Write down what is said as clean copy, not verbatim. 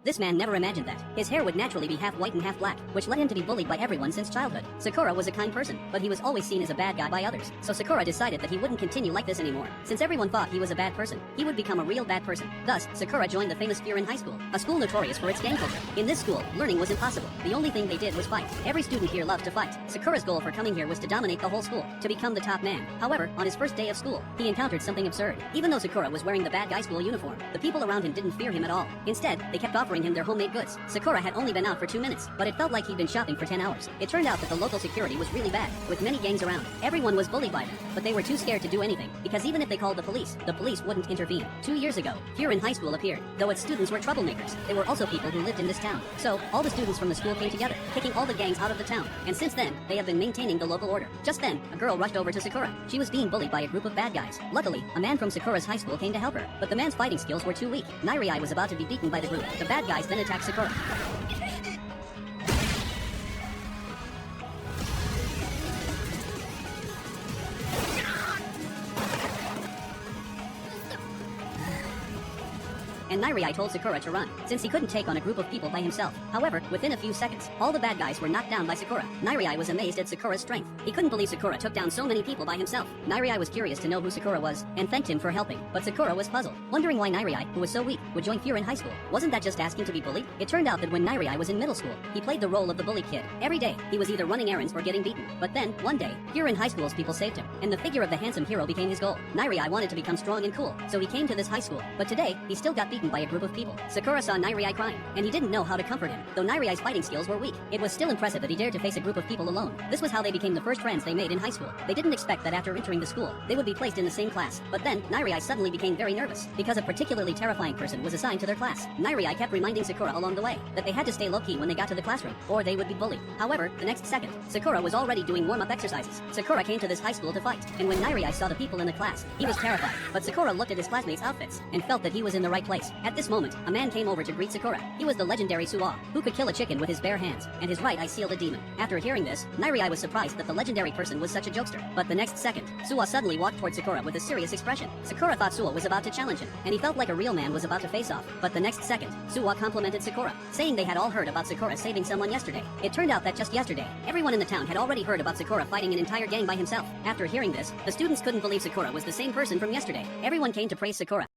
This man never imagined that his hair would naturally be half white and half black, which led him to be bullied by everyone since childhood. Sakura was a kind person, but he was always seen as a bad guy by others. So Sakura decided that he wouldn't continue like this anymore. Since everyone thought he was a bad person, he would become a real bad person. Thus, Sakura joined the famous Furin High School, a school notorious for its gang culture. In this school, learning was impossible. The only thing they did was fight. Every student here loved to fight. Sakura's goal for coming here was to dominate the whole school, to become the top man. However, on his first day of school, he encountered something absurd. Even though Sakura was wearing the bad guy school uniform, the people around him didn't fear him at all. Instead, they kept offering him their homemade goods. Sakura had only been out for 2 minutes, but it felt like he'd been shopping for 10 hours. It turned out that the local security was really bad, with many gangs around. Everyone was bullied by them, but they were too scared to do anything, because even if they called the police wouldn't intervene. 2 years ago, Furin High School appeared. Though its students were troublemakers, they were also people who lived in this town. So, all the students from the school came together, kicking all the gangs out of the town. And since then, they have been maintaining the local order. Just then, a girl rushed over to Sakura. She was being bullied by a group of bad guys. Luckily, a man from Sakura's high school came to help her, but the man's fighting skills were too weak. Nairai was about to be beaten by the group. The bad guys then attacked Sakura. And Nairai told Sakura to run, since he couldn't take on a group of people by himself. However, within a few seconds, all the bad guys were knocked down by Sakura. Nairai was amazed at Sakura's strength. He couldn't believe Sakura took down so many people by himself. Nairai was curious to know who Sakura was, and thanked him for helping. But Sakura was puzzled, wondering why Nairai, who was so weak, would join Furin High School. Wasn't that just asking to be bullied? It turned out that when Nairai was in middle school, he played the role of the bully kid. Every day, he was either running errands or getting beaten. But then, one day, Furin High School's people saved him, and the figure of the handsome hero became his goal. Nairai wanted to become strong and cool, so he came to this high school. But today, he still got beaten by a group of people. Sakura saw Nairai crying, and he didn't know how to comfort him. Though Nairai's fighting skills were weak, it was still impressive that he dared to face a group of people alone. This was how they became the first friends they made in high school. They didn't expect that after entering the school, they would be placed in the same class. But then, Nairai suddenly became very nervous, because a particularly terrifying person was assigned to their class. Nairai kept reminding Sakura along the way that they had to stay low-key when they got to the classroom, or they would be bullied. However, the next second, Sakura was already doing warm-up exercises. Sakura came to this high school to fight, and when Nairai saw the people in the class, he was terrified. But Sakura looked at his classmates' outfits, and felt that he was in the right place. At this moment, a man came over to greet Sakura. He was the legendary Suwa, who could kill a chicken with his bare hands, and his right eye sealed a demon. After hearing this, Nairai was surprised that the legendary person was such a jokester. But the next second, Suwa suddenly walked toward Sakura with a serious expression. Sakura thought Suwa was about to challenge him, and he felt like a real man was about to face off. But the next second, Suwa complimented Sakura, saying they had all heard about Sakura saving someone yesterday. It turned out that just yesterday, everyone in the town had already heard about Sakura fighting an entire gang by himself. After hearing this, the students couldn't believe Sakura was the same person from yesterday. Everyone came to praise Sakura.